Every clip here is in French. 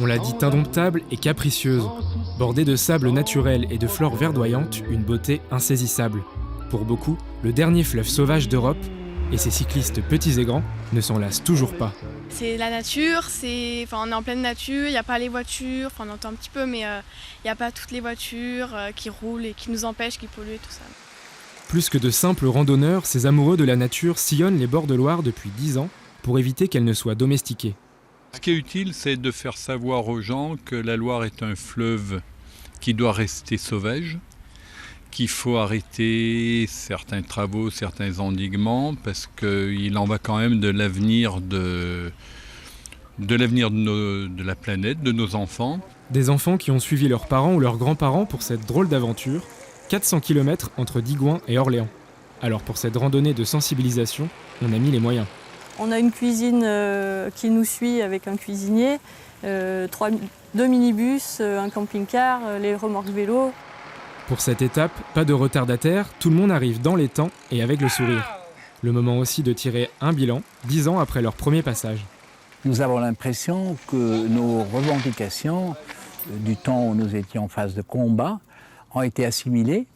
On l'a dit indomptable et capricieuse. Bordée de sable naturel et de flore verdoyante, une beauté insaisissable. Pour beaucoup, le dernier fleuve sauvage d'Europe, et ses cyclistes petits et grands ne s'en lassent toujours pas. C'est la nature, on est en pleine nature, il n'y a pas les voitures, on entend un petit peu, mais il n'y a pas toutes les voitures qui roulent et qui nous empêchent, qui polluent et tout ça. Plus que de simples randonneurs, ces amoureux de la nature sillonnent les bords de Loire depuis 10 ans pour éviter qu'elle ne soit domestiquée. Ce qui est utile, c'est de faire savoir aux gens que la Loire est un fleuve qui doit rester sauvage, qu'il faut arrêter certains travaux, certains endiguements, parce qu'il en va quand même de l'avenir de la planète, de nos enfants. Des enfants qui ont suivi leurs parents ou leurs grands-parents pour cette drôle d'aventure, 400 km entre Digoin et Orléans. Alors pour cette randonnée de sensibilisation, on a mis les moyens. On a une cuisine qui nous suit avec un cuisinier, 2 minibus, un camping-car, les remorques vélos. Pour cette étape, pas de retardataire, tout le monde arrive dans les temps et avec le sourire. Le moment aussi de tirer un bilan, 10 ans après leur premier passage. Nous avons l'impression que nos revendications du temps où nous étions en phase de combat ont été assimilées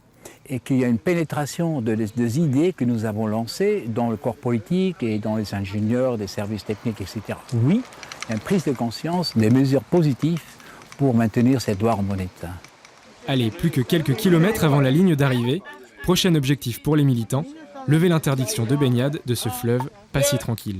et qu'il y a une pénétration des idées que nous avons lancées dans le corps politique et dans les ingénieurs, des services techniques, etc. Oui, il y a une prise de conscience des mesures positives pour maintenir cette Loire en bon état. Allez, plus que quelques kilomètres avant la ligne d'arrivée, prochain objectif pour les militants, lever l'interdiction de baignade de ce fleuve pas si tranquille.